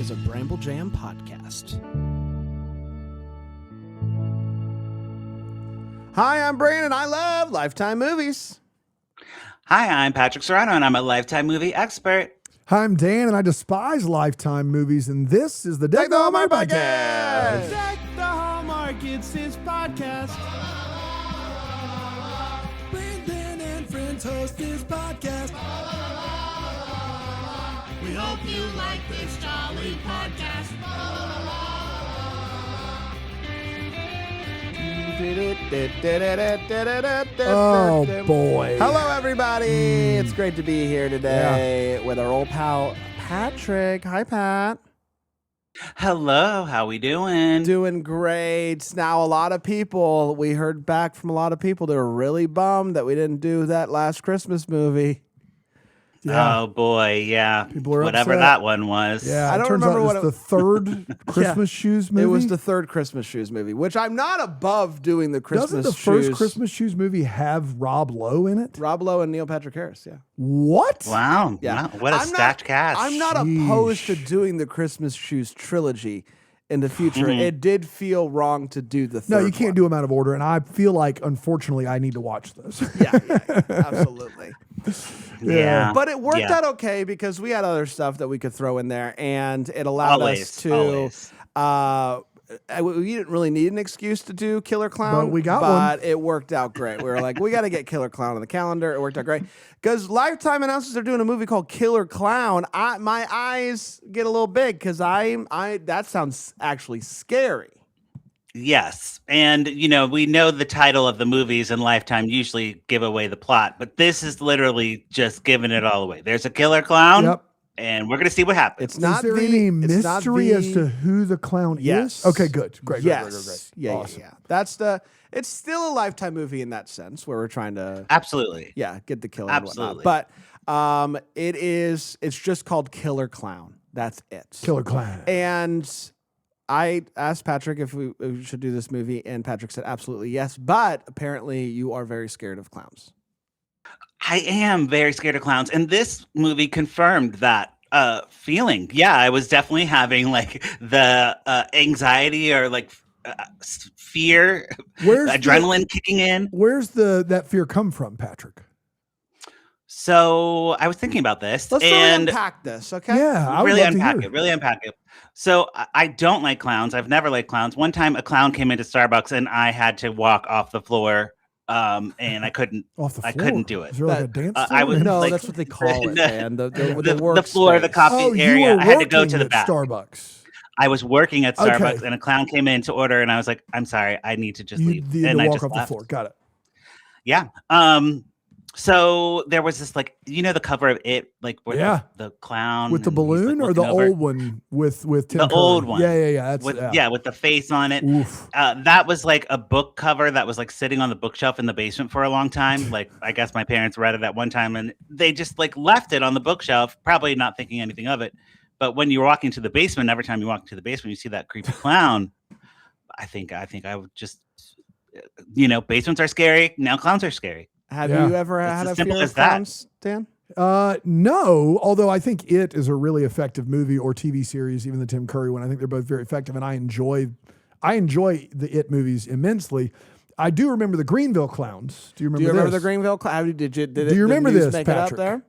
is a Bramble Jam podcast. Hi, I'm Brandon. I love Lifetime movies. Hi, I'm Patrick Serrano, and I'm a Lifetime movie expert. Hi, I'm Dan, and I despise Lifetime movies, and this is the Deck the Hallmark podcast. Deck the Hallmark, it's his podcast. Brandon and friends host this podcast. We hope you like this jolly podcast. Oh, boy. Hello, everybody. It's great to be here today with our old pal, Patrick. Hi, Pat. Hello, how we doing? Doing great. Now, a lot of people, we heard back from a lot of people that were really bummed that we didn't do that last Christmas movie. Yeah. Oh boy, yeah. People are whatever upset. that one was. Yeah, I don't it turns remember out what it's the third Christmas shoes movie. It was the third Christmas shoes movie, which I'm not above doing the Christmas Doesn't the shoes. first Christmas shoes movie have Rob Lowe in it? Rob Lowe and Neil Patrick Harris, yeah. What? Wow. Yeah. Wow, what a stacked cast. I'm not Sheesh. opposed to doing the Christmas shoes trilogy in the future. It did feel wrong to do the third No, you can't one. do them out of order, and I feel like, unfortunately, I need to watch those. Yeah, absolutely. Yeah. But it worked Yeah. out okay because we had other stuff that we could throw in there, and it allowed us to. Always. We didn't really need an excuse to do Killer Clown, But we got but it worked out great. We were like, we got to get Killer Clown on the calendar. It worked out great because Lifetime announces they're doing a movie called Killer Clown. My eyes get a little big because that sounds actually scary. Yes. And, we know the title of the movies and Lifetime usually give away the plot, but this is literally just giving it all away. There's a killer clown, Yep. and we're going to see what happens. It's not is there the, any it's not mystery the- as to who the clown Yes. is? Okay, good. Great. Yes. Yeah, Awesome. yeah. It's still a Lifetime movie in that sense where we're trying to Absolutely. get the killer Absolutely. and whatnot. But it's just called Killer Clown. That's it. Killer Clown. And I asked Patrick if we should do this movie, and Patrick said absolutely yes. But apparently you are very scared of clowns. I am very scared of clowns, and this movie confirmed that feeling. Yeah, I was definitely having like the anxiety or like fear, adrenaline kicking in. Where's that fear come from, Patrick? So I was thinking about this, Let's really and unpack this, okay? Yeah, I would really love to unpack hear. it. Really unpack it. So I don't like clowns. I've never liked clowns. One time, a clown came into Starbucks, and I had to walk off the floor. And I couldn't. Off the floor? I couldn't do it. Is there like a dance floor? I would- No, like- that's what they call it, man. The The work floor, the space. coffee Oh, you area. were I had to go working to the at back. Starbucks. I was working at Okay. Starbucks, and a clown came in to order, and I was like, "I'm sorry, I need to just You leave." need And to I walk just off left. the floor. Got it. Yeah. So there was this like the cover of It, like where Yeah. the clown With the and he's, like, balloon or the looking over. old one with Tim The Curry? old one. Yeah. That's with with the face on it. Oof. That was like a book cover that was like sitting on the bookshelf in the basement for a long time. Like I guess my parents read it at one time and they just like left it on the bookshelf, probably not thinking anything of it. But when you're walking to the basement, every time you walk to the basement, you see that creepy clown. I think I would just, basements are scary. Now clowns are scary. Have Yeah. you ever It's had as a simple fear as of that. clowns, Dan? No, although I think It is a really effective movie or TV series, even the Tim Curry one. I think they're both very effective, and I enjoy the It movies immensely. I do remember the Greenville Clowns. Do you remember Do you remember this? the Greenville Clown? Do you remember this, make it up Patrick? there?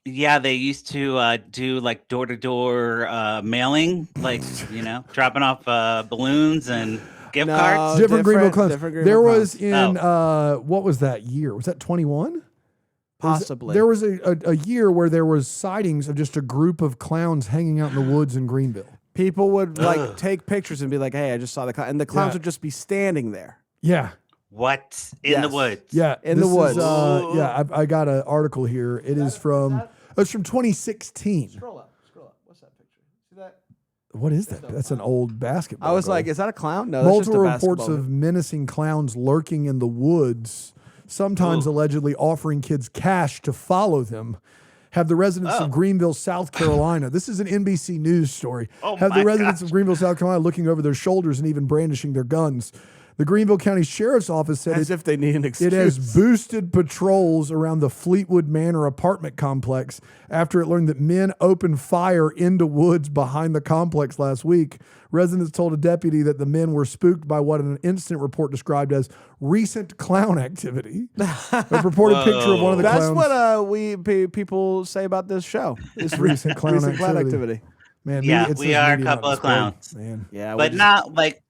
Yeah, they used to do like door-to-door mailing, like, dropping off balloons and gift No. cards. Different Greenville different- Clowns. different Greenville There was Clowns. in what was that year? Was that 21? Possibly. There was a year where there was sightings of just a group of clowns hanging out in the woods in Greenville. People would like take pictures and be like, "Hey, I just saw the clown," and the clowns Yeah. would just be standing there. Yeah. What? In the Yes. woods? Yeah, In the this is, woods. I got an article here. It's from 2016. Scroll up. What's that picture? See that? What is that? That's an old basketball. I was goal. like, "Is that a clown?" No, that's Multiple just a reports basketball. of menacing clowns lurking in the woods, sometimes Ooh. allegedly offering kids cash to follow them. Have the residents Oh. of Greenville, South Carolina. This is an NBC News story. Oh have the my residents gosh. of Greenville, South Carolina looking over their shoulders and even brandishing their guns. The Greenville County Sheriff's Office said As if they need an excuse. it has boosted patrols around the Fleetwood Manor apartment complex after it learned that men opened fire into woods behind the complex last week. Residents told a deputy that the men were spooked by what an incident report described as recent clown activity. A purported picture of one of the That's clowns. what people say about this show. This Recent clown clown activity. activity. Man, Yeah, it we says are a media couple not of clowns. displayed. Man. Yeah, But not like,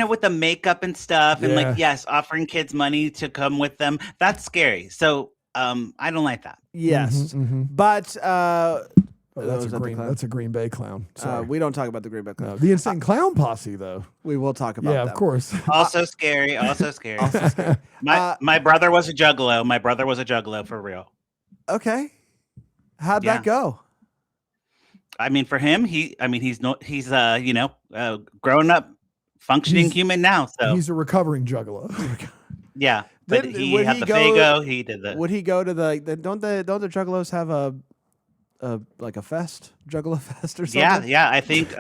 with the makeup and stuff, and Yeah. like, yes, offering kids money to come with them. That's scary. So I don't like that. yes, Mhm. but Oh, was that's that the clown? a Green Bay clown. Sorry. we don't talk about the Green Bay Clown. No, the Insane Clown Posse, though. We will talk about Yeah, that. of course. Also scary. Also scary. Also scary. My brother was a juggalo. My brother was a juggalo for real. Okay, how'd Yeah. that go? I mean, for him, he's grown up, functioning human now. So He's a recovering juggalo. yeah, but Didn't- he would had he the go- Fago. He did the Would he go to don't the Juggalos have a fest, Juggalo fest or something? yeah. I think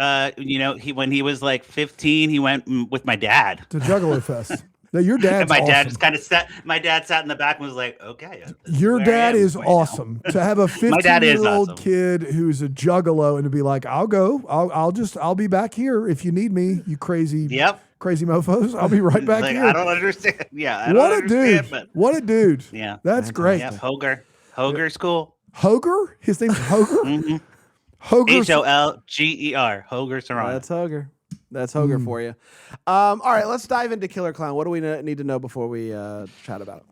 when he was like 15, he went with my dad. To Juggalo Fest. Now, your dad's And my awesome. dad just kind of sat. My dad sat in the back and was like, "Okay." this Your where I dad am is right now." awesome. To have a My dad is 15-year-old awesome. kid who's a juggalo and to be like, I'll go. I'll be back here if you need me, you crazy Yep. crazy mofos. I'll be right back Like, here. I don't understand. Yeah. I What don't a understand, dude. But What a dude. yeah. That's great. Yeah. Hoger's cool. Hoger? His name's Hoger? Mhm. Hoger's Holger. Hoger Saran. That's Hoger. That's Hoger for you. All right, let's dive into Killer Clown. What do we need to know before we chat about it?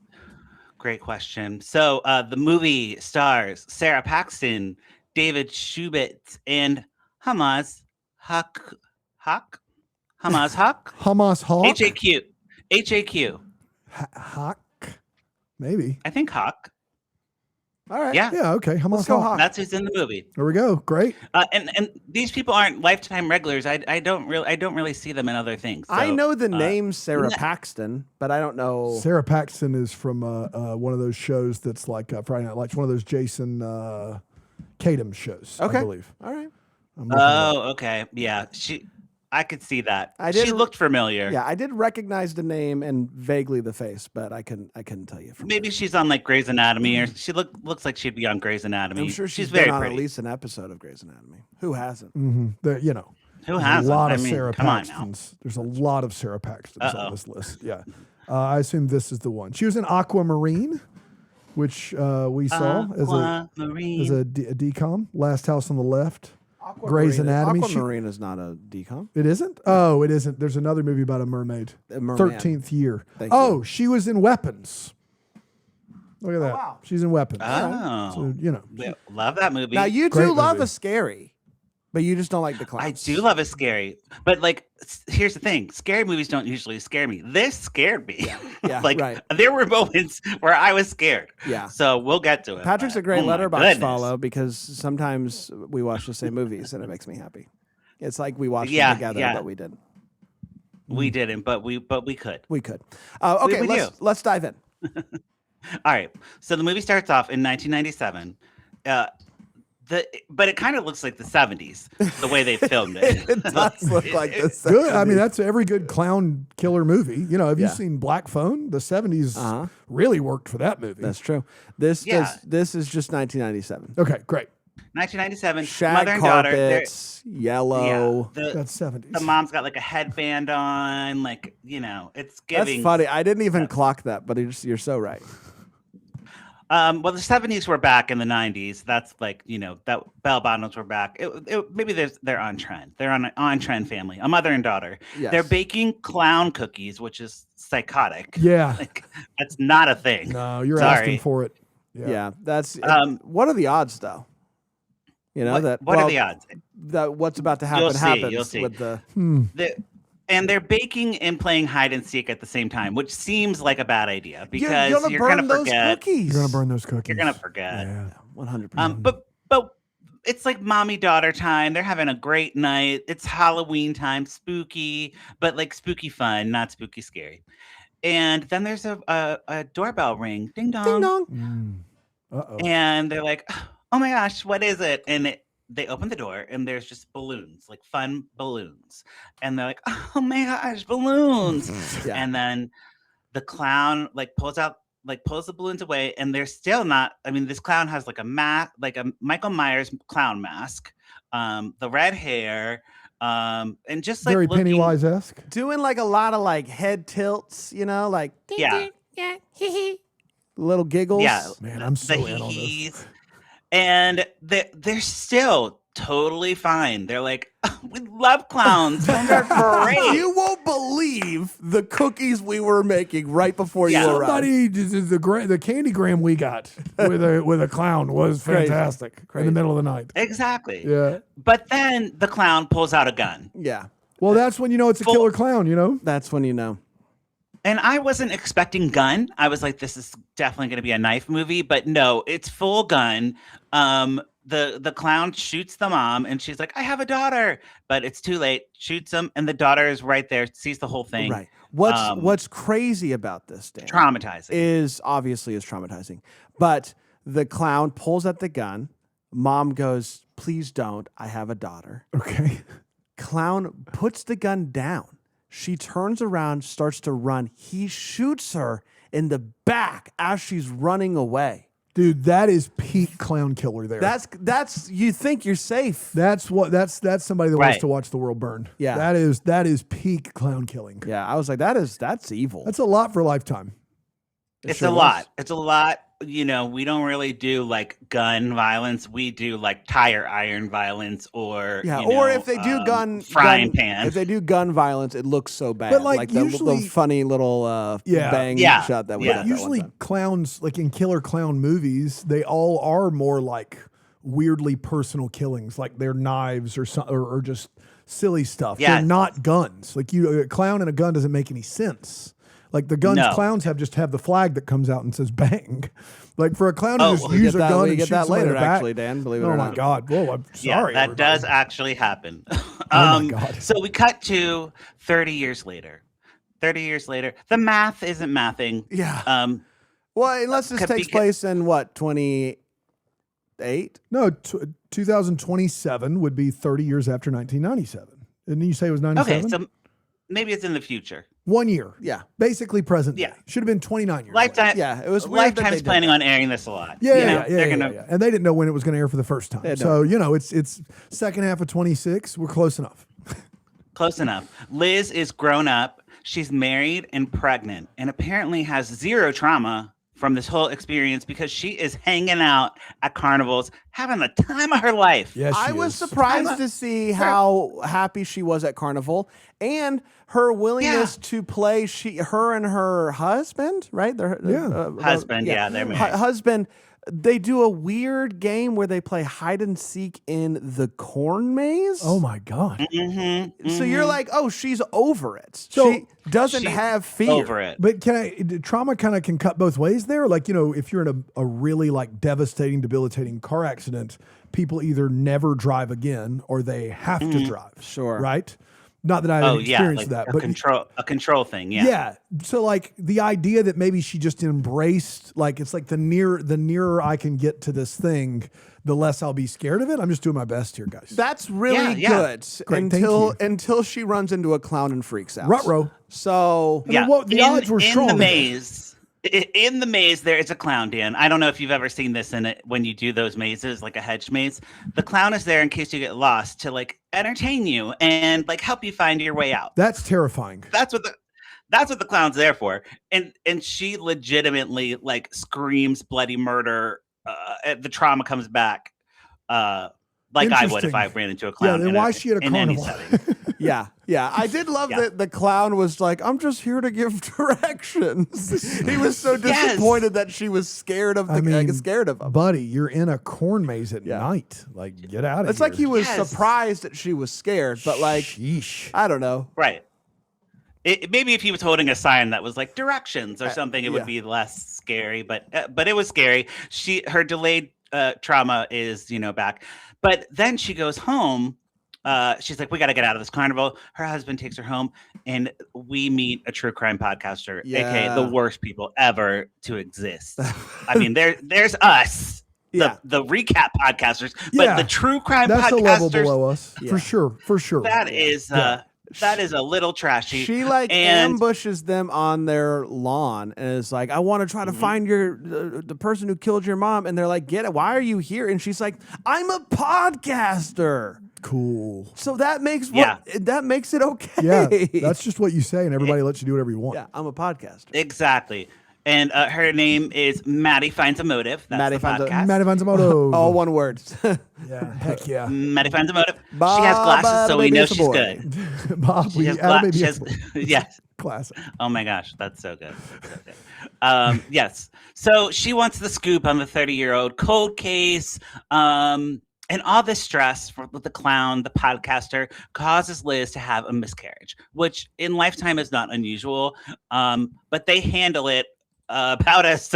Great question. So the movie stars Sara Paxton, David Schubert, and Hamas Haq. Hamas Haq? Hamas Hawk? H-A-Q. Hawk? Maybe. I think Hawk. All right. Yeah. Yeah, okay. Hamas Let's go Hawk. Hawk. That's who's in the movie. There we go. Great. And these people aren't Lifetime regulars. I don't really see them in other things. I So, know the name Sara yeah. Paxton, but I don't know. Sarah Paxton is from one of those shows that's like Friday Night Lights, one of those Jason Tatum shows, Okay. I believe. All right. I'm looking it up. Oh, okay. Yeah. I could see that. I She didn't- looked familiar. Yeah, I did recognize the name and vaguely the face, but I couldn't tell you. From Maybe she's on like Grey's Anatomy, or she looks like she'd be on Grey's Anatomy. I'm sure she's she's very been on pretty. at least an episode of Grey's Anatomy. Who hasn't? Mhm. There's Who a hasn't? lot of I mean, Sarah come on now. Paxtons. There's a lot of Sarah Paxtons Uh-oh. on this list. Yeah. I assume this is the one. She was in Aquamarine, which we saw as a decom. Last House on the Left. Grey's Anatomy. Aquamarine is not a decom. It isn't? Oh, it isn't. There's another movie about a mermaid. A merman. 13th Year. Thank Oh, she was in Weapons. Look at that. wow. She's in Weapons. Oh, So, you know. love that movie. Now you Great do love movie. a scary, but you just don't like the clowns. I do love a scary, but like, here's the thing: scary movies don't usually scare me. This scared me. Yeah, like right. there were moments where I was scared. Yeah. So we'll get to it. Patrick's but- a great oh my letterbox goodness. follow because sometimes we watch the same movies and it makes me happy. It's like we watched Yeah, them together, yeah. but we didn't. We didn't, but we could. We could. Okay, We do. let's dive in. All right. So the movie starts off in 1997. But it kind of looks like the 70s, the way they filmed it. It does look like this. Good. I mean, that's every good clown killer movie. You know, have you Yeah. seen Black Phone? The 70s Uh-huh. really worked for that movie. That's true. This Yeah. this is just 1997. Okay, great. 1997. Shag mother and daughter. carpets, yellow. That's 70s. The mom's got like a headband on, like, it's giving. That's funny. I didn't even clock that, but you're so right. Well, the 70s were back in the 90s. That's like, that bell bottoms were back. Maybe they're on trend. They're on trend family, a mother and daughter. Yes. They're baking clown cookies, which is psychotic. Yeah. Like, that's not a thing. No, you're Sorry. asking for it. Yeah, that's. Um, what are the odds, though? You know what are the odds? That what's about to happen You'll see, happens you'll see. with the. And they're baking and playing hide and seek at the same time, which seems like a bad idea because you're gonna you're burn going to those forget. cookies. You're going to burn those cookies. You're going to forget. Yeah. 100%. But it's like mommy daughter time. They're having a great night. It's Halloween time, spooky, but like spooky fun, not spooky scary. And then there's a doorbell ring, ding dong, Ding dong. Uh-oh. and they're like, "Oh my gosh, what is it?" And they open the door and there's just balloons, like fun balloons. And they're like, oh my gosh, balloons. Yeah. And then the clown like pulls the balloons away, and they're still not. I mean, this clown has like a Michael Myers clown mask, the red hair, and just like Very looking, Pennywise-esque. Doing like a lot of like head tilts, like yeah, little giggles. yeah, Man, I'm so the in on this. hee-hees. And they're still totally fine. They're like, oh, we love clowns. Clowns are great. You won't believe the cookies we were making right before Yeah. you arrived. Somebody, the candygram we got with a clown was Crazy. fantastic in Crazy. the middle of the night. Exactly. Yeah. But then the clown pulls out a gun. Yeah, Well, that's when you know it's a killer clown, you know? that's when you know. And I wasn't expecting gun. I was like, this is definitely going to be a knife movie. But no, it's full gun. The clown shoots the mom, and she's like, I have a daughter. But it's too late. Shoots him, and the daughter is right there, sees the whole thing. Right. What's crazy about this, Dan, Traumatizing. is traumatizing. But the clown pulls out the gun. Mom goes, please don't. I have a daughter. Okay. Clown puts the gun down. She turns around, starts to run. He shoots her in the back as she's running away. Dude, that is peak clown killer there. That's you think you're safe. That's somebody that wants Right. to watch the world burn. Yeah. That is peak clown killing. Yeah, I was like, that's evil. That's a lot for Lifetime. It's sure a was. lot. It's a lot. We don't really do like gun violence. We do like tire iron violence, or or if they do frying pan. If they do gun violence, it looks so bad. But, like, the usually- funny little bang Yeah. shot that we Yeah. got that one Usually time. clowns, like in killer clown movies, they all are more like weirdly personal killings, like they're knives or just silly stuff. Yeah. They're not guns. Like a clown and a gun doesn't make any sense. Like the guns No. clowns have the flag that comes out and says bang. Like for a clown to Oh, just we use a that, gun we and get shoot that somebody in later, the back. actually, Dan. Believe it Oh or my not. God! Whoa, I'm Yeah, sorry. that everybody. does actually happen. my God. So we cut to 30 years later. 30 years later, the math isn't mathing. Yeah. Well, unless this Could takes be- place in what, 28? No, 2027 would be 30 years after 1997. Didn't you say it was 97? Okay, so maybe it's in the future. 1 year. Yeah. Basically present. Yeah. Should have been 29 years. Lifetime. Yeah, it was weird that they Lifetime's did planning that. on airing this a lot. Yeah, You know, yeah. they're gonna. And they didn't know when it was going to air for the first time. They So, it's second half of 26. We're close enough. Close enough. Liz is grown up. She's married and pregnant, and apparently has zero trauma from this whole experience because she is hanging out at carnivals, having the time of her life. Yes, I she was is. surprised to see how happy she was at Carnival and her willingness to play her and her husband, right? Husband, yeah, they're married. Husband. They do a weird game where they play hide and seek in the corn maze. Oh my God. Mm-hmm, So you're like, oh, she's over it. So she doesn't she's have fear. over it. But trauma kind of can cut both ways there. Like, if you're in a really like devastating, debilitating car accident, people either never drive again or they have to drive. Sure. Right? Not that I have experience like that, a but control thing. Yeah. yeah. So like the idea that maybe she just embraced, like it's like the nearer I can get to this thing, the less I'll be scared of it. I'm just doing my best here, guys. That's really Yeah. good Great, thank you. until she runs into a clown and freaks out. Ruh-roh. So Yeah. the odds were strong. In the maze. In the maze, there is a clown, Dan. I don't know if you've ever seen this in it when you do those mazes, like a hedge maze. The clown is there in case you get lost to like entertain you and like help you find your way out. That's terrifying. That's what the clown's there for. And she legitimately like screams bloody murder. The trauma comes back, like I would if I ran into a clown. Yeah, then why is she at a in any carnival? setting. yeah. I did love that the clown was like, I'm just here to give directions. He was so disappointed that she was scared of scared of him. Buddy, you're in a corn maze at Yeah. night. Like, get out of here. It's like he was Yes. surprised that she was scared, but like, Sheesh. I don't know. Right. Maybe if he was holding a sign that was like directions or something, it yeah. would be less scary. But it was scary. Her delayed trauma is back. But then she goes home. She's like, we got to get out of this carnival. Her husband takes her home, and we meet a true crime podcaster, aka the worst people ever to exist. I mean, there's us, Yeah. the recap podcasters, but Yeah. the true crime That's a level podcasters, below us. Yeah. For sure. For sure. that is that is a little trashy. She like and ambushes them on their lawn and is like, I want to try to find the person who killed your mom. And they're like, get it. Why are you here? And she's like, I'm a podcaster. Cool. So that makes that makes it okay. Yeah. That's just what you say, and everybody lets you do whatever you want. yeah, I'm a podcaster. exactly. And her name is Maddie Finds a Motive. That's Maddie the finds a- podcast. Maddie finds a moto. All one word. Yeah. Heck yeah. Maddie Finds a Motive. She Bob, has glasses, so we baby, know it's a she's boy. good. Bob, She we has, had a baby. she has yes. Classic. Oh my gosh, that's so good. That's so good. Yes. So she wants the scoop on the 30-year-old cold case. And all this stress with the clown, the podcaster, causes Liz to have a miscarriage, which in Lifetime is not unusual. But they handle it about as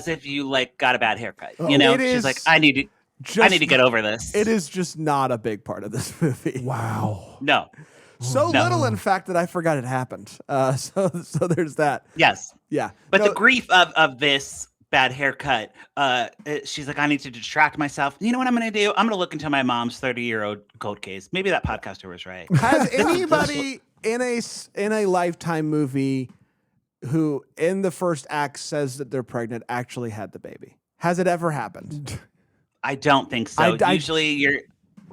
if you like got a bad haircut. You know, It she's is like, I need to get over this. It is just not a big part of this movie. Wow. No. So little, in fact, that I forgot it happened. So there's that. Yes. Yeah. But No, the grief of this bad haircut, she's like, I need to distract myself. You know what I'm going to do? I'm going to look into my mom's 30-year-old cold case. Maybe that podcaster was right. has anybody in a Lifetime movie who in the first act says that they're pregnant actually had the baby? Has it ever happened? I don't think so. I- Usually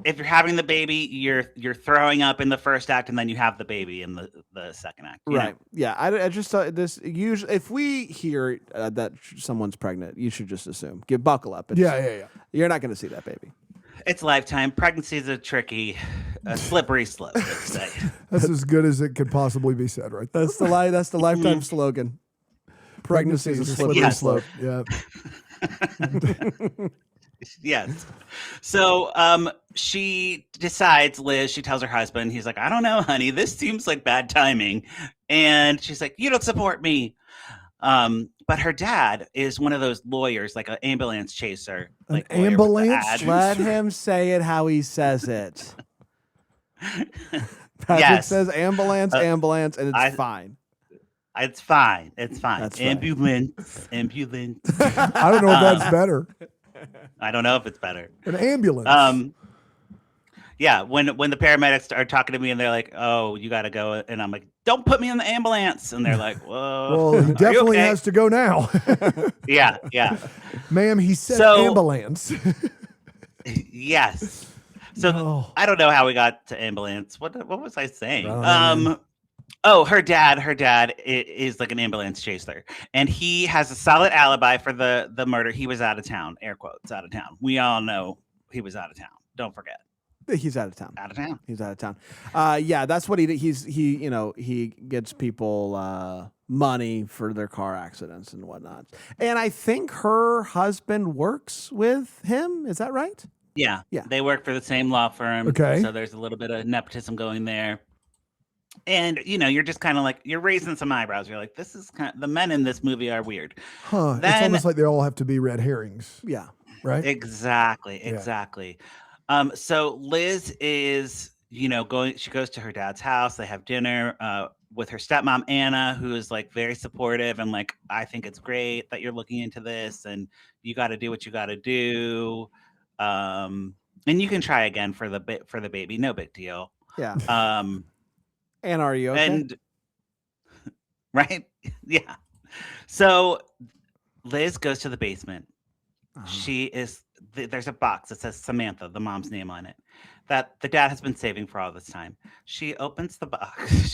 if you're having the baby, you're throwing up in the first act and then you have the baby in the second act. you Right. know? Yeah. I just thought this usually if we hear that someone's pregnant, you should just assume. Buckle up. Yeah. You're not going to see that baby. It's Lifetime. Pregnancy is a slippery slope, let's say. That's as good as it could possibly be said, right? That's the Lifetime slogan. Pregnancy is a slippery Yes. slope. Yeah. Yes. So she decides, Liz, she tells her husband, he's like, I don't know, honey, this seems like bad timing. And she's like, you don't support me. But her dad is one of those lawyers, like an ambulance chaser. Like lawyer with the ambulance ad. chaser? Let him say it how he says it. Patrick Yes. says ambulance, and it's fine. It's fine. It's fine. That's fine. Ambulance. I don't know if that's better. I don't know if it's better. An ambulance. Yeah, when the paramedics are talking to me and they're like, "Oh, you got to go," and I'm like, "Don't put me in the ambulance," and they're like, "Whoa, Well, he are definitely you okay?" has to go now. Yeah, yeah, Ma'am, he said So- ambulance. yes. So Oh. I don't know how we got to ambulance. What was I saying? I don't know. Oh, her dad is like an ambulance chaser, and he has a solid alibi for the murder. He was out of town, air quotes, out of town. We all know he was out of town. Don't forget, He's out of town. out of town. He's out of town. Yeah, that's what he did. He gets people money for their car accidents and whatnot. And I think her husband works with him. Is that right? Yeah, Yeah. They work for the same law firm. Okay. So there's a little bit of nepotism going there. And you're just kind of like you're raising some eyebrows. You're like, this is the men in this movie are weird. Huh. It's Then- almost like they all have to be red herrings, Yeah. right? Exactly. So Liz is, going. She goes to her dad's house. They have dinner with her stepmom Anna, who is like very supportive and like, I think it's great that you're looking into this, and you got to do what you got to do. And you can try again for the baby. No big deal. Yeah. Um, And are you okay? and right, yeah. So Liz goes to the basement. There's a box that says Samantha, the mom's name on it, that the dad has been saving for all this time. She opens the box.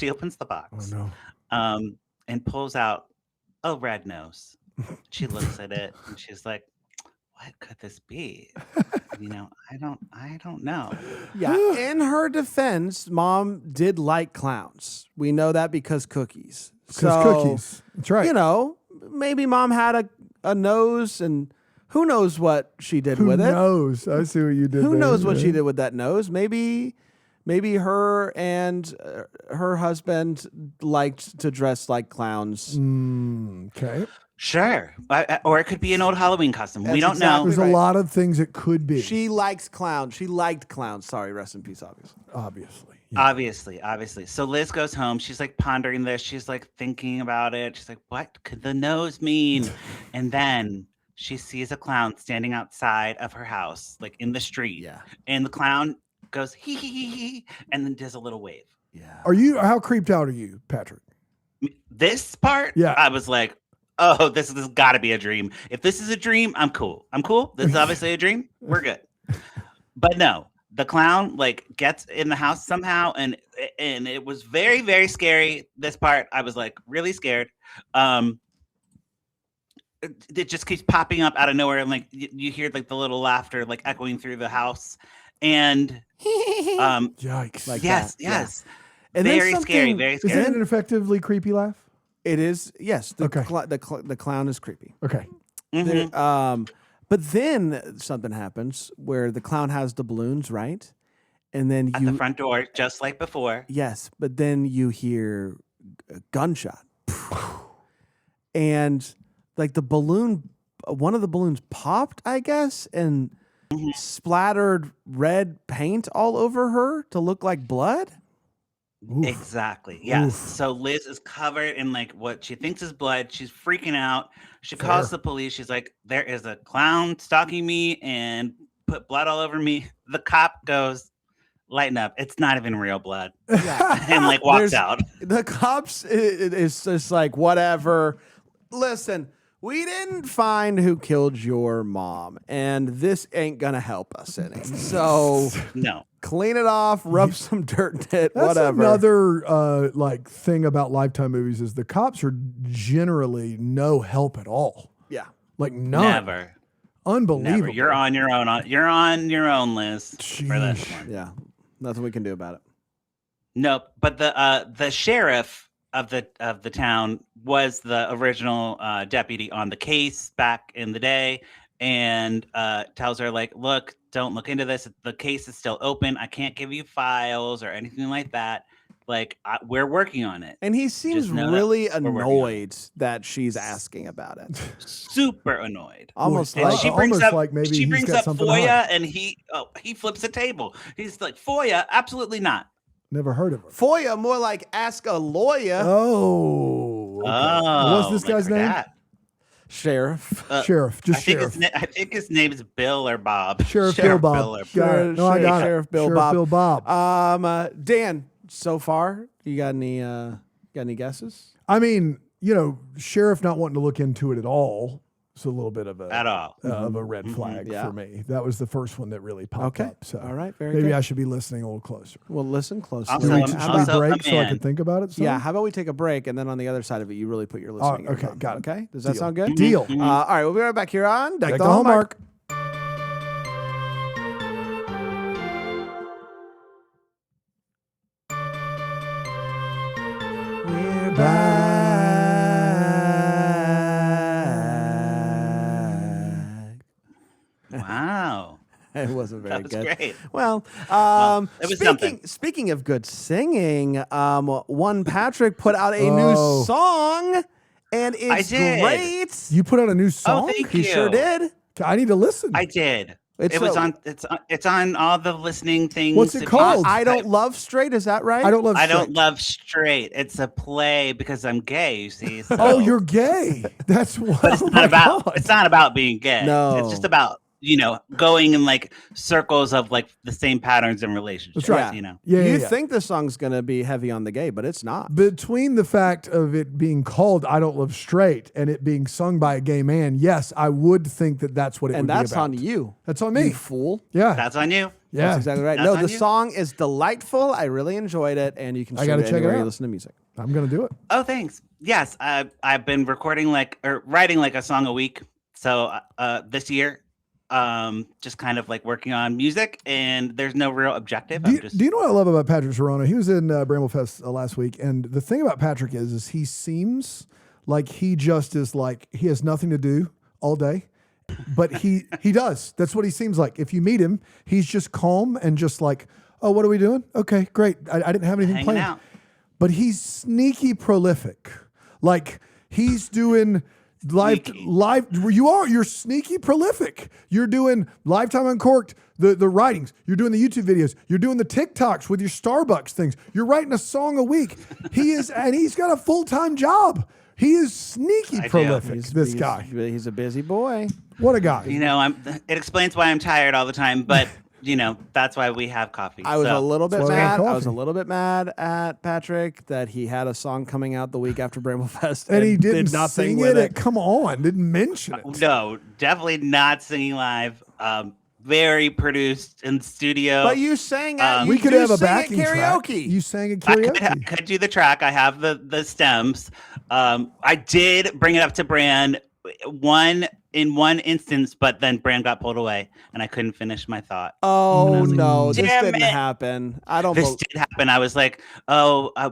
Oh no. And pulls out a red nose. She looks at it and she's like, what could this be? I don't know. Yeah. In her defense, mom did like clowns. We know that because cookies. Because cookies. That's right. Maybe mom had a nose, and who knows what she did Who with it. knows? I see what you did Who there. knows what she Yeah. did with that nose? Maybe her and her husband liked to dress like clowns. Okay. Sure. Or it could be an old Halloween costume. We That's don't know. exactly There's right. a lot of things it could be. She likes clowns. She liked clowns. Sorry, rest in peace, obviously. Obviously. Yeah. Obviously. So Liz goes home. She's like pondering this. She's like thinking about it. She's like, what could the nose mean? And then she sees a clown standing outside of her house, like in the street. Yeah. And the clown goes, hee, hee, hee, hee, and then does a little wave. Yeah. How creeped out are you, Patrick? This part, Yeah. I was like, oh, this has got to be a dream. If this is a dream, I'm cool. This is obviously a dream. We're good. But no, the clown like gets in the house somehow, and it was very, very scary. This part, I was like really scared. It just keeps popping up out of nowhere, and like you hear like the little laughter like echoing through the house, and Yikes! Like yes, that, yeah. yes, And then very scary, something- very Is scary. it an effectively creepy laugh? It is. Yes. The Okay. the clown is creepy. Okay. Mhm. There- but then something happens where the clown has the balloons, right? And then At the front door, just like before. yes, but then you hear a gunshot, and like the balloon, one of the balloons popped, I guess, and splattered red paint all over her to look like blood. Oof. Exactly. Yes. Oof. So Liz is covered in like what she thinks is blood. She's freaking out. She calls the police. She's like, there is a clown stalking me and put blood all over me. The cop goes, lighten up. It's not even real blood. And like walks There's- out. The cops is just like, whatever. Listen, we didn't find who killed your mom, and this ain't gonna help us any. So No. clean it off, rub some dirt in it, That's whatever. another like thing about Lifetime movies is the cops are generally no help at all. Yeah. Like none. Never. Unbelievable. Never. You're on your own. You're on your own, Liz, for this Sheesh. one. Yeah. Nothing we can do about it. Nope. But the sheriff of the town was the original deputy on the case back in the day, and tells her like, look, don't look into this. The case is still open. I can't give you files or anything like that. Like we're working on it. And he seems Just know that really we're working on it. annoyed that she's asking about it. Super annoyed. Almost Well, And like she brings almost up like maybe she he's brings got up something to FOIA, hide. and he flips a table. He's like, FOIA, absolutely not. Never heard of her. FOIA, more like ask a lawyer. Oh. Okay. What's this like guy's her name? dad. Sheriff. Sheriff. Just I think sheriff. I think his name is Bill or Bob. Sheriff Bill Bob. Bill or Got it. No, I got it. Sheriff Bill Sheriff Bob. Bill Bob. Dan, so far, you got any guesses? I mean, sheriff not wanting to look into it at all. It's a little bit of at all. of a red flag Yeah. for me. That was the first one that really popped Okay. up. So All right. Very maybe good. I should be listening a little closer. Well, listen closely. Also, Should we, I'm should we also a break so I man. can think about it? some? Yeah. How about we take a break, and then on the other side of it, you really put your listening. ears okay, on. got it. Okay. Does that Deal. sound good? Deal. All right. We'll be right back here on Deck Deck the the Hallmark. We're back. Wow. It wasn't very That was good. great. Well, it was speaking something. speaking of good singing, one Patrick put out a Oh. new song, and it's did. great. You put out a new song? thank He you. sure did. I need to listen. I did. It's It was a- on. It's on all the listening things. What's it if you- called? I don't love straight. Is that right? I don't love I don't straight. love straight. It's a play because I'm gay. You see. So. Oh, you're gay. That's what. But it's oh not my about. God. It's not about being gay. No. It's just about going in like circles of like the same patterns in relationships. That's right. You know. Yeah, you yeah. think the song's gonna be heavy on the gay, but it's not. Between the fact of it being called "I Don't Love Straight" and it being sung by a gay man, yes, I would think that that's what it And would that's be about. on you. That's on me. You fool. Yeah, That's on you. yeah. That's exactly right. That's No, on the you. song is delightful. I really enjoyed it, and you can I stream gotta it check it anywhere you out. listen to music. I'm gonna do it. Oh, thanks. Yes, I've been recording writing like a song a week. So this year, just kind of like working on music, and there's no real objective. Do I'm you, just do you know what I love about Patrick Serrano? He was in Bramble Fest last week, and the thing about Patrick is he seems like he just is like he has nothing to do all day, but he does. That's what he seems like. If you meet him, he's just calm and just like, oh, what are we doing? Okay, great. I didn't have anything hanging planned. out. But he's sneaky prolific. Like he's doing Sneaky. you're sneaky prolific. You're doing Lifetime Uncorked, the writings. You're doing the YouTube videos. You're doing the TikToks with your Starbucks things. You're writing a song a week. He's got a full-time job. He is sneaky I do. prolific, this guy. He's a busy boy. What a guy. You know, it explains why I'm tired all the time, but you know, that's why we have coffee. I was a little bit That's why we have mad. I was a coffee. little bit mad at Patrick that he had a song coming out the week after Bramble Fest and he didn't did nothing sing with it. Come on, didn't mention it. No, definitely not singing live. Very produced in studio. But you sang at We could have a sing at backing track. karaoke. You sang at I karaoke. could do the track. I have the stems. I did bring it up to Bran in one instance, but then Bran got pulled away and I couldn't finish my thought. Oh no, this Damn didn't it. happen. I don't. This did happen. I was like,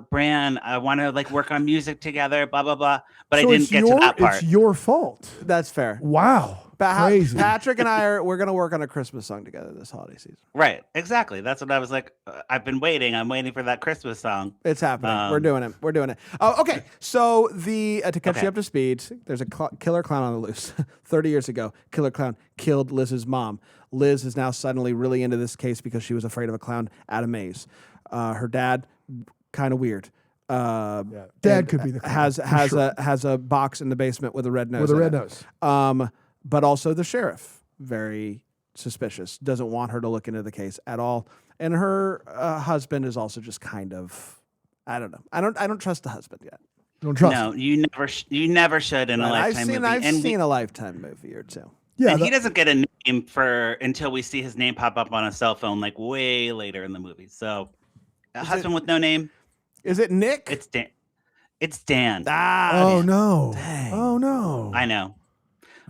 Bran, I want to like work on music together, blah blah blah. But So I didn't it's get to that part. It's your fault. That's fair. Wow. Crazy. Patrick and we're gonna work on a Christmas song together this holiday season. Right, exactly. That's what I was like. I've been waiting. I'm waiting for that Christmas song. It's happening. We're doing it. Oh, okay. So to catch you up to speed, there's a killer clown on the loose. 30 years ago, killer clown killed Liz's mom. Liz is now suddenly really into this case because she was afraid of a clown at a maze. Her dad, kind of weird. Dad could be the clown, has a box in the basement with a red nose. with a in red it. nose. But also the sheriff, very suspicious, doesn't want her to look into the case at all. And her husband is also just kind of, I don't know. I don't trust the husband yet. Don't trust. No, you never should in a Lifetime movie. I've seen a Lifetime movie or two. Yeah, And he doesn't get a name until we see his name pop up on a cell phone like way later in the movie. So, a husband with no name. Is it Nick? It's Dan. It's Dan. Oh no. Dang. Oh no. I know.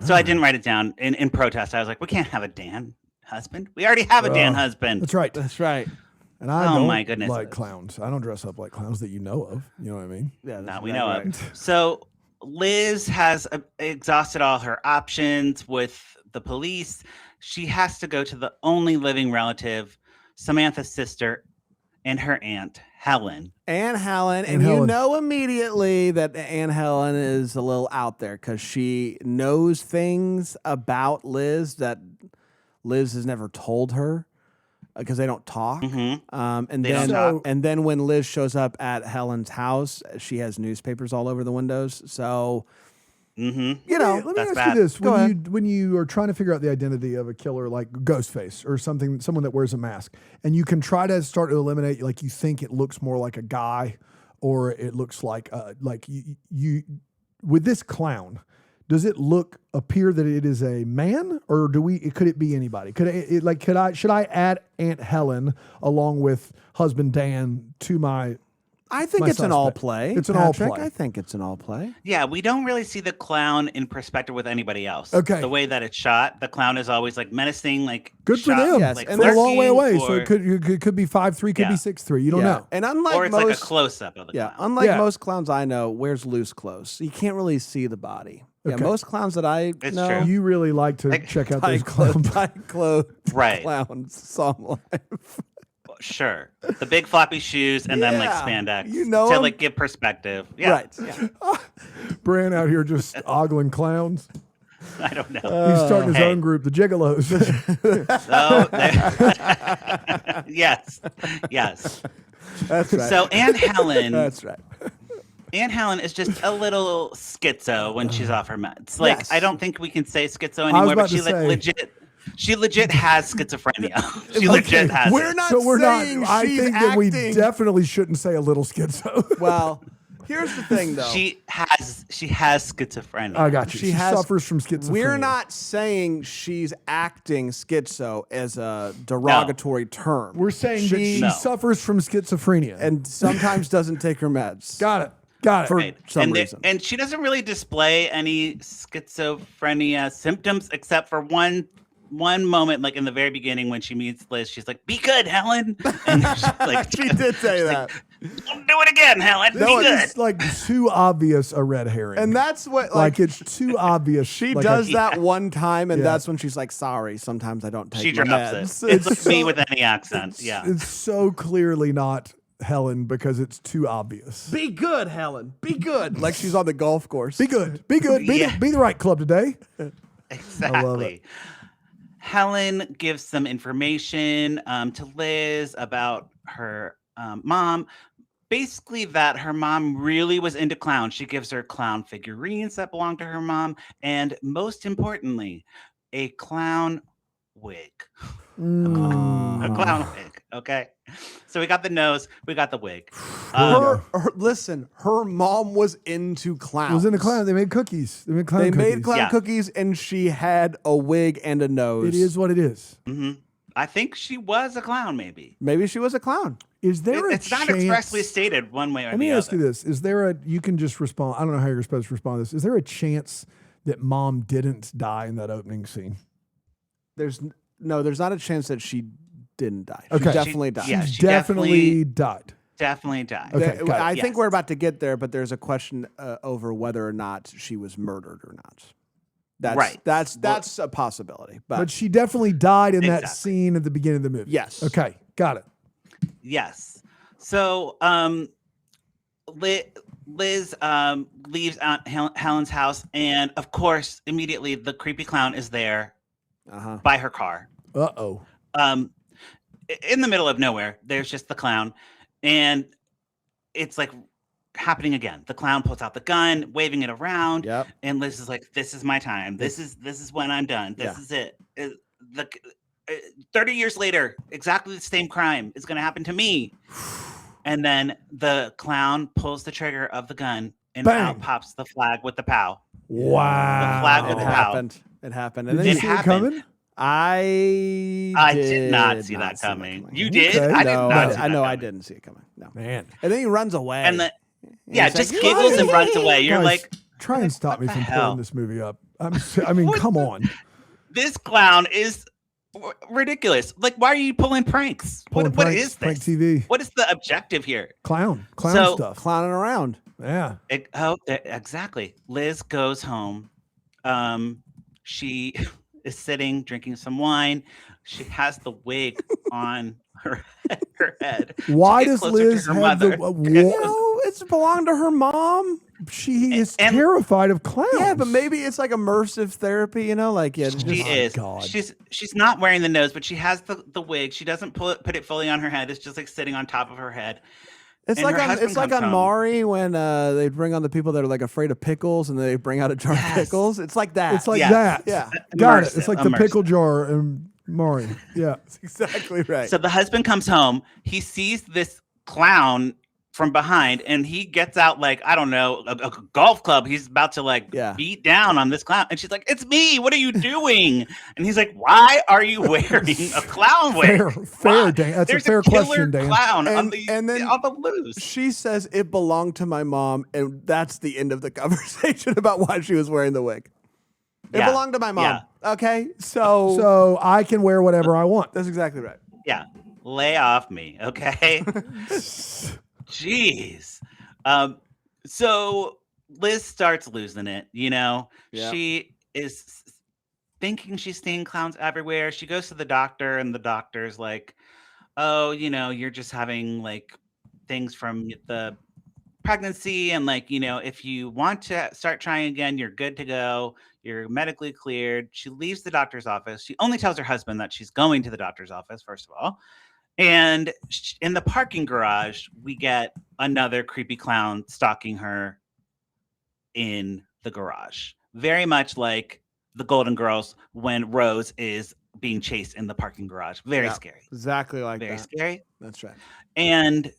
So I didn't write it down in protest. I was like, we can't have a Dan husband. We already have a Dan husband. That's right. That's right. And I Oh, don't my goodness. like clowns. I don't dress up like clowns that you know of. You know what I mean? Yeah, That that's we right, know right. of. So Liz has exhausted all her options with the police. She has to go to the only living relative, Samantha's sister, and her aunt, Helen. Anne Helen, and Helen. you know immediately that Anne Helen is a little out there because she knows things about Liz that Liz has never told her because they don't talk. Mhm. And They then don't talk. and then when Liz shows up at Helen's house, she has newspapers all over the windows. So Mm-hmm. you know, Let me That's ask bad. you this: Go when you are trying to figure out the identity of a killer like Ghostface or someone that wears a mask, and you can try to start to eliminate, like you think it looks more like a guy, or it looks like you with this clown. Does it appear that it is a man, or could it be anybody? Should I add Aunt Helen along with husband Dan to my? I think My it's an all suspect. play. It's an all Patrick. play. I think it's an all play. Yeah, we don't really see the clown in perspective with anybody else. Okay. The way that it's shot, the clown is always like menacing, like Good for shot, them. Yes, like and They're a long way lurking, away, so it could be 5'3", could Yeah. be 6'3". You don't Yeah. know. And unlike or it's most, like a close up of the yeah, clown. unlike Yeah. most clowns I know, wears loose clothes. You can't really see the body. Yeah, Okay. most clowns that I It's know, true. You really like to Like, check out tight those clowns. clothes, Right. clowns, some life. Sure. The big floppy shoes and then like Yeah. spandex. You know to 'em? like give perspective. Yeah. Right. Yeah. Bran out here just ogling clowns. I don't know. He's starting his Hey. own group, the Gigolos. So yes. Yes. That's right. So Aunt Helen That's right. Aunt Helen is just a little schizo when she's off her meds. Like Yes. I don't think we can say schizo was anymore, about but she to like say- she legit has schizophrenia. She legit has We're it. not So we're not. saying I she's think that we acting. definitely shouldn't say a little schizo. Well, here's the thing, though. She has schizophrenia. I got you. She She has- suffers from schizophrenia. We're not saying she's acting schizo as a derogatory term. We're saying that she No. suffers from schizophrenia. and sometimes doesn't take her meds. got it. Got it. For Right. some and reason. and she doesn't really display any schizophrenia symptoms except for one moment, like in the very beginning when she meets Liz. She's like, "Be good, Helen." And she's like, She did say she's that. like, "Don't do it again, Helen. No, Be good." it's like too obvious a red herring. And that's what, like it's too obvious. she like does a- that one time, and Yeah. that's when she's like, "Sorry, sometimes I don't take She my drops meds." it. It's like so- me with any accent. Yeah. It's so clearly not Helen because it's too obvious. Be good, Helen. Be good. Like she's on the golf course. Be good. Be good. Be, Yeah. be the right club today. Exactly. Helen gives some information to Liz about her mom. basically that her mom really was into clowns. She gives her clown figurines that belong to her mom, and most importantly, a clown wig. A clown wig. Okay, so we got the nose, we got the wig. Listen, her mom was into clowns. Was in a clown. They made cookies. They made clown cookies. clown cookies, and she had a wig and a nose. It is what it is. Mm-hmm. I think she was a clown, maybe. Maybe she was a clown. Is there It's not expressly stated one way or the other. Let me ask you this. Is there you can just respond. I don't know how you're supposed to respond to this. Is there a chance that mom didn't die in that opening scene? There's not a chance that she didn't die. Okay. She definitely died. Yeah, She she definitely died. Definitely died. Okay, got it. I think Yes. we're about to get there, but there's a question over whether or not she was murdered or not. That's Right. That's a possibility. But she definitely died in that Exactly. scene at the beginning of the movie. Yes. Okay, got it. Yes. So Liz leaves Aunt Helen's house, and of course, immediately the creepy clown is there by her car. Uh-oh. In the middle of nowhere, there's just the clown, and it's like happening again. The clown pulls out the gun, waving it around, Yep. and Liz is like, "This is my time. This is when I'm done. This is it." 30 years later, exactly the same crime is going to happen to me. And then the clown pulls the trigger of the gun, and Bang. out pops the flag with the POW. Wow. The flag with It the POW. happened. It happened. And Did then you it see happened. it coming? I did not see that coming. You did? Okay. I did No, not see I that know I coming. didn't see it coming. No. Man. And then he runs away. And the And yeah, he's just like, giggles and runs away. You're Guys, like, try and stop me what the from hell? pulling this movie up. I mean, come on. this clown is ridiculous. Like, why are you pulling pranks? Pulling What pranks, is prank this? TV. What is the objective here? Clown So- stuff. clowning around. Yeah. Exactly. Liz goes home. She is sitting, drinking some wine. She has the wig on her head. Why She gets does closer to Liz her have mother. the No, it's belonged to her mom. She is And- terrified of clowns. Yeah, but maybe it's like immersive therapy, like She just, is. God. She's not wearing the nose, but she has the wig. She doesn't put it fully on her head. It's just like sitting on top of her head. It's And like her on husband it's like comes on home. Maury when they bring on the people that are like afraid of pickles and they bring out a jar of Yes. pickles. It's like that. It's like Yes. that. Yeah. Got it. Immersive, It's like the immersive. pickle jar and Maury. Yeah. That's exactly right. So the husband comes home. He sees this clown from behind, and he gets out like, I don't know, a golf club. He's about to like beat down on this clown, and she's like, "It's me. What are you doing?" And he's like, "Why are you wearing a clown wig?" Fair, Dan. That's There's a fair killer question, Dan. clown on And the then on the loose. she says it belonged to my mom, and that's the end of the conversation about why she was wearing the wig. It Yeah. belonged to my mom. Yeah. Okay, so So I can wear whatever I want. that's exactly right. Yeah, lay off me, okay? Jeez. So Liz starts losing it, Yeah. She is thinking she's seeing clowns everywhere. She goes to the doctor, and the doctor's like, "Oh, you're just having like things from the pregnancy, and like, if you want to start trying again, you're good to go. You're medically cleared." She leaves the doctor's office. She only tells her husband that she's going to the doctor's office, first of all. And in the parking garage, we get another creepy clown stalking her in the garage. Very much like the Golden Girls when Rose is being chased in the parking garage. Very scary. Exactly like Very that. scary. That's right. And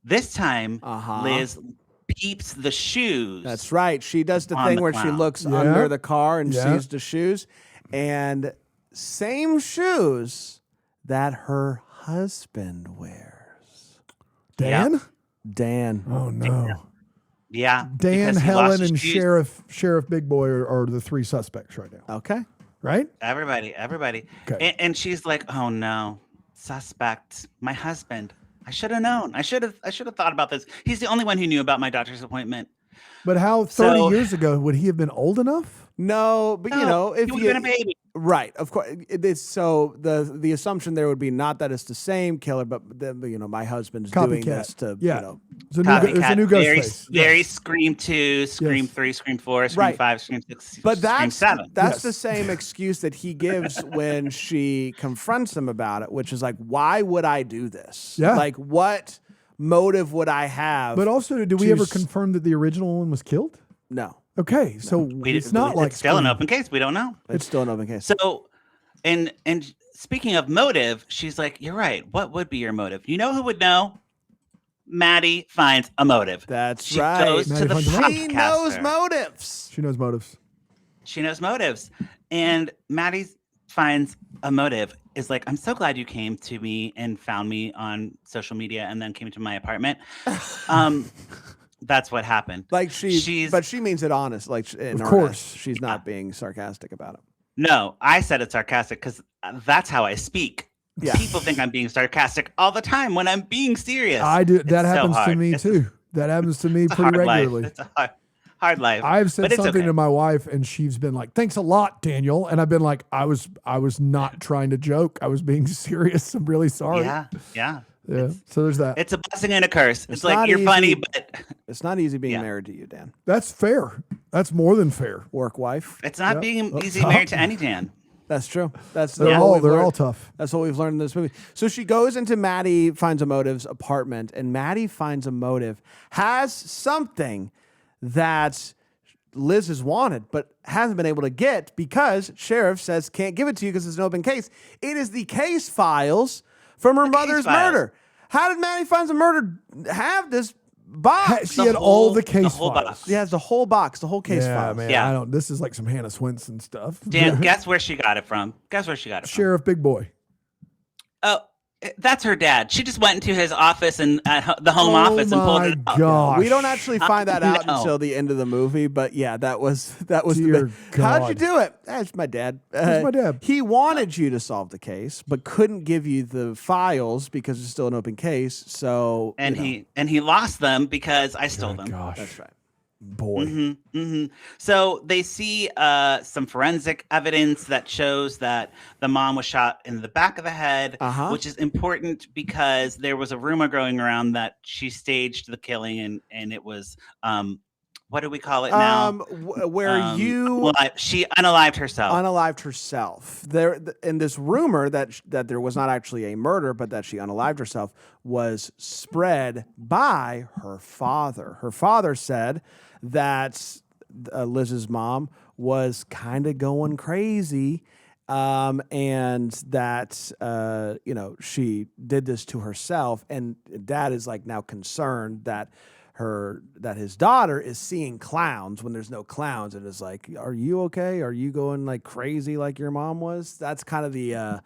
this time, Uh-huh. Liz peeps the shoes. That's right. She does the on thing the where she clown. looks Yeah. under the car and Yeah. sees the shoes, and same shoes that her husband wears. Dan? Dan. Oh no. Yeah. Dan, because he Helen, lost his and shoes. Sheriff Big Boy are the three suspects right now. Okay. Right? Everybody. Okay. And she's like, "Oh no, suspect, my husband. I should have known. I should have thought about this. He's the only one who knew about my doctor's appointment." But how 30 So- years ago would he have been old enough? No, but if he would you have been a baby. right, of course. So the assumption there would be not that it's the same killer, but my husband's doing Copycat. this to Yeah. It's a new ghost very, face. very Yes. Scream 2, Scream Yes. 3, Scream 4, Scream Right. 5, Scream 6, But Scream that's 7. the Yes. same excuse that he gives when she confronts him about it, which is like, why would I do this? Yeah. Like, what motive would I have? But also, did we to ever s- confirm that the original one was killed? no, Okay, so it's not like it's still an Scream. open case. We don't know. it's still an open case. So, and speaking of motive, she's like, "You're right. What would be your motive? You know who would know? Maddie finds a motive. That's she right. goes Maddie to the finds a motive. She knows podcaster. motives. She knows motives. She knows motives, and Maddie finds a motive. Is like, I'm so glad you came to me and found me on social media, and then came to my apartment. That's what happened. Like but she means it honest. Like in Of course. earnest. She's not being sarcastic about it. No, I said it's sarcastic because that's how I speak. Yeah. People think I'm being sarcastic all the time when I'm being serious. I do. That It's so happens to hard. me It's too. That happens to me It's a pretty hard regularly. life. It's a hard life. I've said but it's something okay. to my wife, and she's been like, "Thanks a lot, Daniel." And I've been like, "I was not trying to joke. I was being serious. I'm really sorry." Yeah. Yeah. So there's that. It's a blessing and a curse. It's like not you're funny, easy. but It's not easy being Yeah. married to you, Dan. That's fair. That's more than fair. Work wife. it's not Yep. being Well, easy tough. married to any Dan. That's true. That's They're what all we've they're learned. all tough. That's what we've learned in this movie. So she goes into Maddie finds a motive's apartment, and Maddie finds a motive, has something that Liz has wanted, but hasn't been able to get because sheriff says can't give it to you because it's an open case. It is the case files from her mother's files. murder. How did Maddie finds a murder have this box? She had all the case whole files. box. She has the whole box, the whole case Yeah, files. man. Yeah. I don't. This is like some Hannah Swenson stuff. Dan, guess where she got it from? Guess where she got it from? Sheriff Big Boy. Oh, that's her dad. She just went into his office and at the home office and pulled it out. gosh. We don't actually find that out No. until the end of the movie, but yeah, that was Dear the how'd you God. do it? That's my dad. That's my dad. He wanted you to solve the case, but couldn't give you the files because it's still an open case. So And you know, he lost them because I stole them. Gosh. that's right. Boy. So they see some forensic evidence that shows that the mom was shot in the back of the head, which is important because there was a rumor going around that she staged the killing and it was what do we call it now? She unalived herself. Unalived herself. There, in this rumor that there was not actually a murder, but that she unalived herself, was spread by her father. Her father said that Liz's mom was kind of going crazy, and that she did this to herself. And Dad is like now concerned that his daughter is seeing clowns when there's no clowns, and is like, are you okay? Are you going like crazy like your mom was? That's kind of the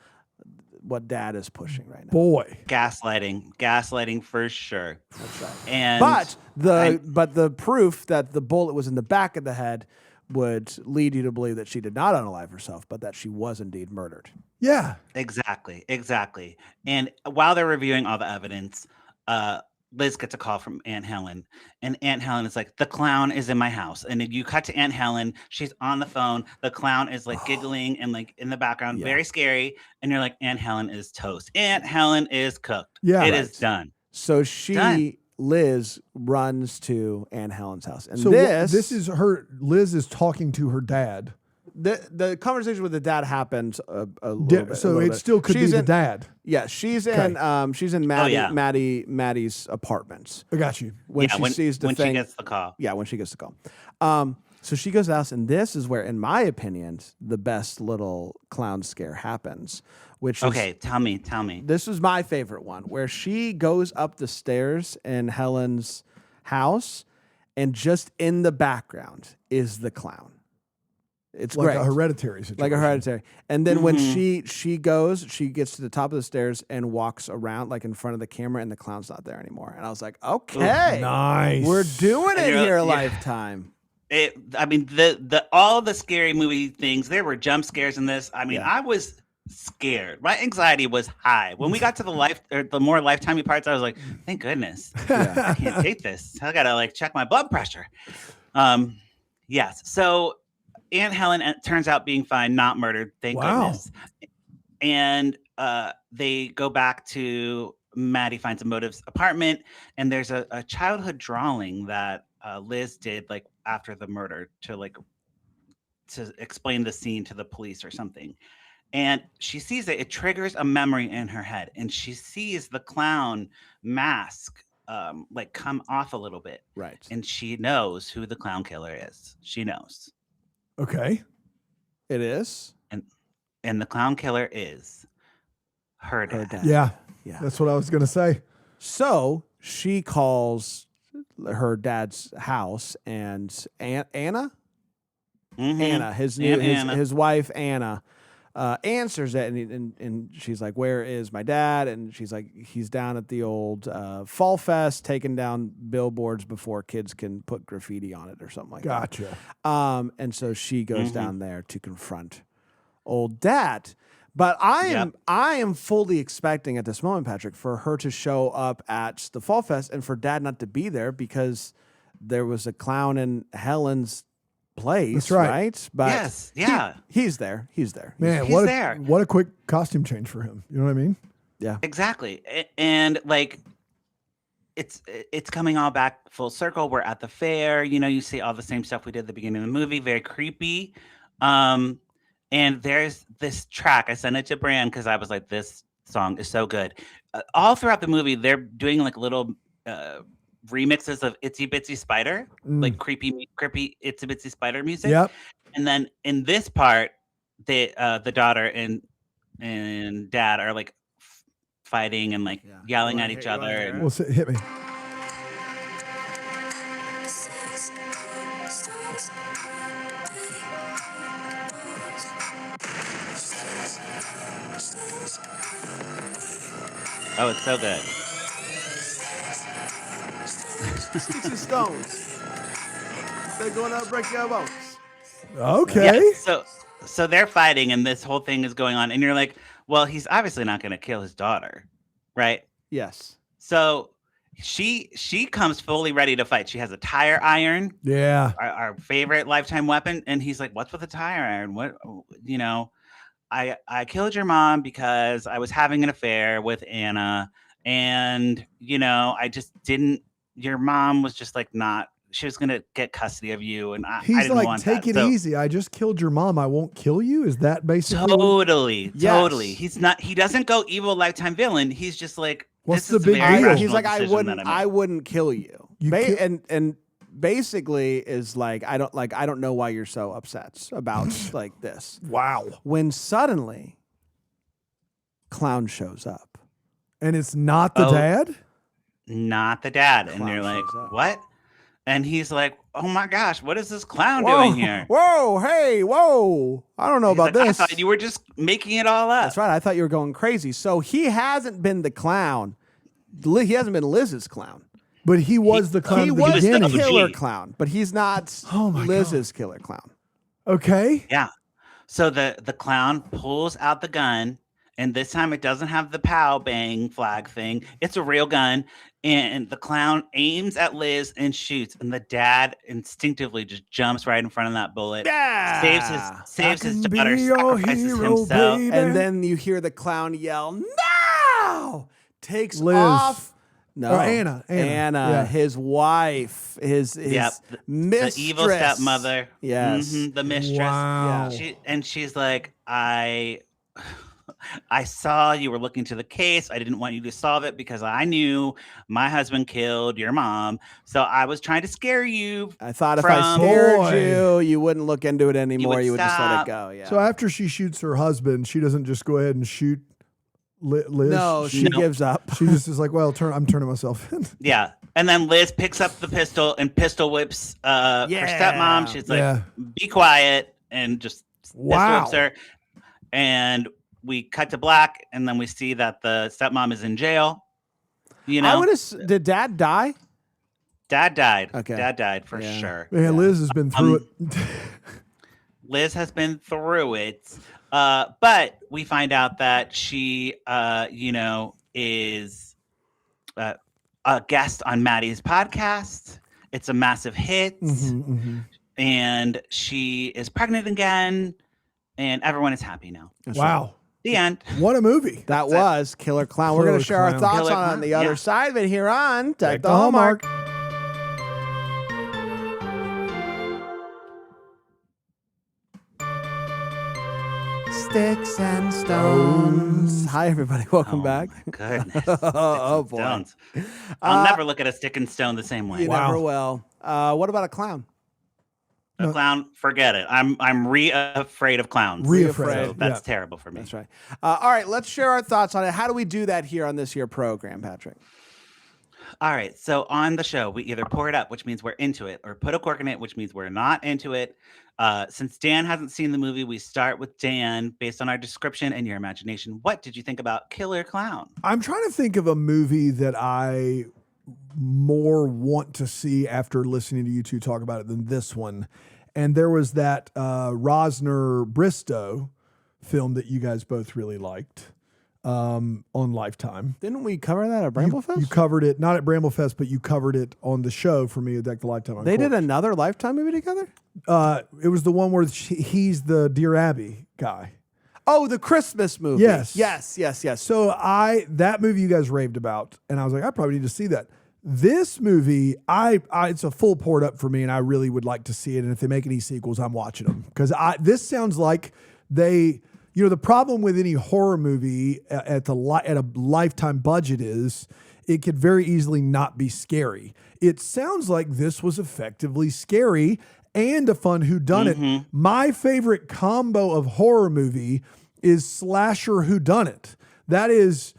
what Dad is pushing right now. Boy. Gaslighting for sure. That's right. And But the proof that the bullet was in the back of the head would lead you to believe that she did not unalive herself, but that she was indeed murdered. Yeah. Exactly. And while they're reviewing all the evidence, Liz gets a call from Aunt Helen, and Aunt Helen is like, the clown is in my house. And then you cut to Aunt Helen. She's on the phone. The clown is like giggling and like in the background, very scary. And you're like, Aunt Helen is toast. Aunt Helen is cooked. Yeah. It Right. is done. So Done. Liz runs to Aunt Helen's house. And So this is her. Liz is talking to her dad. the conversation with the dad happened a little bit. So a little it bit. still could She's be the in- dad. Yeah, she's in Maddie's apartment. I got you. When she sees the when thing. she gets the call. Yeah, when she gets the call. So she goes to the house, and this is where, in my opinion, the best little clown scare happens. Which is, Okay, tell me. this is my favorite one, where she goes up the stairs in Helen's house, and just in the background is the clown. It's Like great. a hereditary situation. Like a hereditary. And then when she gets to the top of the stairs and walks around like in front of the camera, and the clown's not there anymore. And I was like, okay, Nice. we're doing it And here, yeah. Lifetime. All the scary movie things, there were jump scares in this. I mean, I was scared. My anxiety was high. When we got to the more Lifetimey parts, I was like, thank goodness. I can't take this. I gotta like check my blood pressure. Yes. So Aunt Helen turns out being fine, not murdered. Thank goodness. And they go back to Maddie finds a motive's apartment, and there's a childhood drawing that Liz did like after the murder to explain the scene to the police or something. And she sees it triggers a memory in her head, and she sees the clown mask like come off a little bit, Right. and she knows who the clown killer is. She knows, Okay. It is and the clown killer is her dad. her dad. Yeah. Yeah. That's what I was going to say. So she calls her dad's house, and Anna, Mhm. Anna, his wife Anna, answers it, and she's like, "Where is my dad?" And she's like, "He's down at the old Fall Fest, taking down billboards before kids can put graffiti on it or something like Gotcha. that." And so she goes down there to confront old dad. But I am fully expecting at this moment, Patrick, for her to show up at the Fall Fest and for dad not to be there because there was a clown in Helen's place. That's right. But Yes, yeah. he's there. He's there. Man, He's what there. what a quick costume change for him. You know what I mean? Yeah. Exactly. And like it's coming all back full circle. We're at the fair, you see all the same stuff we did at the beginning of the movie, very creepy. And there's this track. I sent it to Bran because I was like, this song is so good. All throughout the movie, they're doing like little remixes of Itsy Bitsy Spider, like creepy Itsy Bitsy Spider music. Yep. And then in this part, the daughter and dad are like fighting and like yelling at each other. And Well, hit me. oh, it's so good. Sticks and stones. They're going to break your bones. Okay. Yeah, so they're fighting and this whole thing is going on, and you're like, well, he's obviously not going to kill his daughter, right? Yes. So she comes fully ready to fight. She has a tire iron, Yeah. our favorite Lifetime weapon, and he's like, what's with the tire iron? What, I killed your mom because I was having an affair with Anna, and I just didn't. Your mom was just like not. She was gonna get custody of you, and I He's didn't like, want take that. it So- easy. I just killed your mom. I won't kill you. Is that basically? Totally. Yes. He's not. He doesn't go evil Lifetime villain. He's just like, What's this the is a big very deal? rational He's like, I decision wouldn't. that I I made." wouldn't kill you. You kill- and basically is like, I don't know why you're so upset about like this. Wow. When suddenly, clown shows up. And it's not the Oh. dad? Not the dad, and Clown you're like, shows up. what? And he's like, oh my gosh, what is this clown doing here? Whoa, hey, whoa! I don't know He's about like, this. I thought you were just making it all up. That's right. I thought you were going crazy. So he hasn't been the clown. He hasn't been Liz's clown. But he was the clown He at the was the beginning. killer OG. clown, but he's not Oh my Liz's killer clown. Okay. Yeah. So the clown pulls out the gun, and this time it doesn't have the pow bang flag thing. It's a real gun, and the clown aims at Liz and shoots, and the dad instinctively just jumps right in front of that bullet. Yeah. Saves his can daughter, be your sacrifices hero, himself. baby. And then you hear the clown yell, "No!" Takes Liz. off. No, Or Anna. Yeah. his wife, his Yep, the mistress, evil stepmother. Yes. The mistress. Wow. She's like, I saw you were looking to the case. I didn't want you to solve it because I knew my husband killed your mom. So I was trying to scare you. I thought if I From- scared Boy. you would look into it anymore. would You would just let it stop. go. Yeah. So after she shoots her husband, she doesn't just go ahead and shoot Liz. no, she No. gives up. She just is like, well, I'm turning myself in. Yeah. And then Liz picks up the pistol and pistol whips her stepmom. She's like, Yeah. be quiet, and just Wow. pistol whips her. And we cut to black, and then we see that the stepmom is in jail. Did Dad die? Dad died. Okay. Dad died for Yeah. sure. Man, Liz has been through it. Liz has been through it. But we find out that she, is a guest on Maddie's podcast. It's a massive hit. And she is pregnant again. And everyone is happy now. Wow. The end. What a movie. That was Killer Clown. We're going Killer to share our Clown. thoughts Killer on it on Clown, the other yeah. side of it here on Tech Tech the the Hallmark. sticks and stones. Hi, everybody. Welcome back. My goodness. Oh, boy. Stones. I'll never look at a stick and stone the same way. You never will. What about a clown? A clown, forget it. I'm afraid of clowns. Re-afraid. So that's Yeah. terrible for me. That's right. All right, let's share our thoughts on it. How do we do that here on this here program, Patrick? All right. So on the show, we either pour it up, which means we're into it, or put a cork in it, which means we're not into it. Since Dan hasn't seen the movie, we start with Dan based on our description and your imagination. What did you think about Killer Clown? I'm trying to think of a movie that I more want to see after listening to you two talk about it than this one. And there was that Rosner Bristow film that you guys both really liked on Lifetime. Didn't we cover that at Bramblefest? You covered it, not at Bramblefest, but you covered it on the show for me at Deck the Lifetime They Uncorked. did another Lifetime movie together? It was the one where he's the Dear Abby guy. Oh, the Christmas movie. Yes. Yes. So that movie you guys raved about, and I was like, I probably need to see that. This movie, it's a full poured up for me, and I really would like to see it. And if they make any sequels, I'm watching them because this sounds like they. You know, the problem with any horror movie at a Lifetime budget is it could very easily not be scary. It sounds like this was effectively scary and a fun whodunit. Mm-hmm. My favorite combo of horror movie is slasher whodunit. That is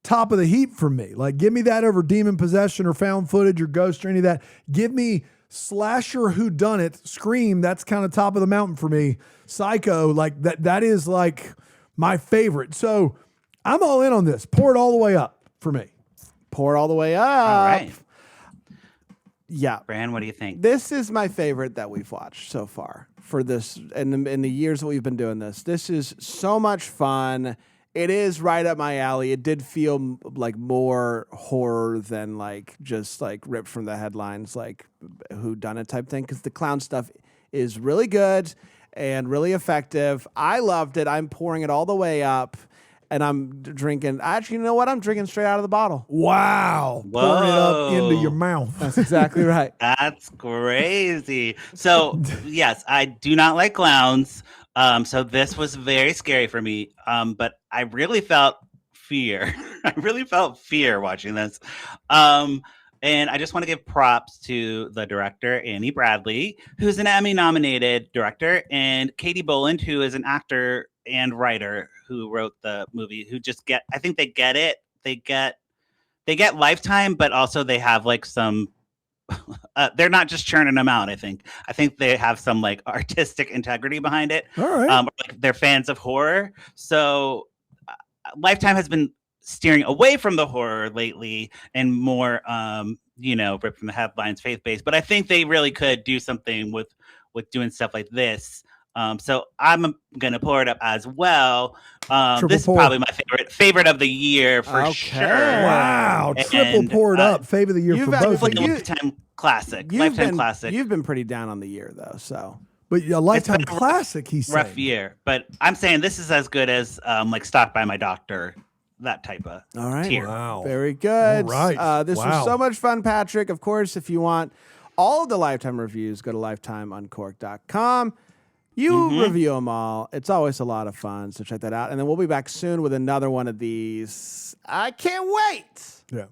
top of the heap for me. Like, give me that over demon possession or found footage or ghost or any of that. Give me slasher whodunit, Scream. That's kind of top of the mountain for me. Psycho, like that is like my favorite. So I'm all in on this. Pour it all the way up for me. Pour it all the way up. All right. Yeah. Bran, what do you think? This is my favorite that we've watched so far for this in the years that we've been doing this. This is so much fun. It is right up my alley. It did feel like more horror than like just like ripped from the headlines, like whodunit type thing. Because the clown stuff is really good and really effective. I loved it. I'm pouring it all the way up, and I'm drinking. Actually, you know what? I'm drinking straight out of the bottle. Wow. Pouring it up into your mouth. That's exactly right. That's crazy. So, yes, I do not like clowns. So this was very scary for me. But I really felt fear. I really felt fear watching this. And I just want to give props to the director, Annie Bradley, who's an Emmy-nominated director, and Katie Boland, who is an actor and writer who wrote the movie, who just I think they get it. They get Lifetime, but also they have like some, they're not just churning them out. I think they have some like artistic integrity behind it. All right. Like they're fans of horror. So Lifetime has been steering away from the horror lately and more, ripped from the headlines, faith-based. But I think they really could do something with doing stuff like this. So I'm gonna pour it up as well. This is probably my favorite of the year for sure. Wow, triple poured up. Favorite of the year for both. Like a Lifetime classic. Classic. You've been pretty down on the year though, so. But a Lifetime classic, he's saying. Rough year, but I'm saying this is as good as like Stalked by My Doctor, that type of tier. Wow. Very good. All right. This was so much fun, Patrick. Of course, if you want all of the Lifetime reviews, go to lifetimeuncorked.com. You review them all. It's always a lot of fun, so check that out. And then we'll be back soon with another one of these. I can't wait. Yeah.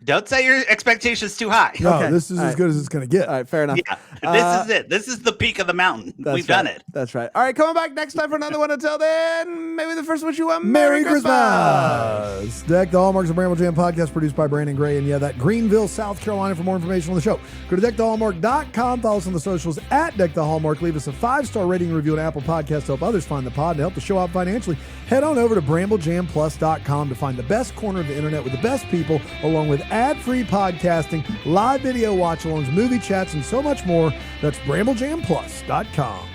Don't set your expectations too high. No, Okay. this is All as right. good as it's going to get. All right, fair enough. Yeah, this is it. This is the peak of the mountain. We've done it. That's right. All right, coming back next time for another one. Until then, maybe the first wish you a Merry Christmas. Deck the Hallmarks of Bramble Jam podcast produced by Brandon Gray. And yeah, that Greenville, South Carolina. For more information on the show, go to deckthehallmark.com. Follow us on the socials at Deck the Hallmark. Leave us a 5-star rating and review on Apple Podcasts to help others find the pod and help the show out financially. Head on over to bramblejamplus.com to find the best corner of the internet with the best people, along with ad-free podcasting, live video watch-alongs, movie chats, and so much more. That's bramblejamplus.com.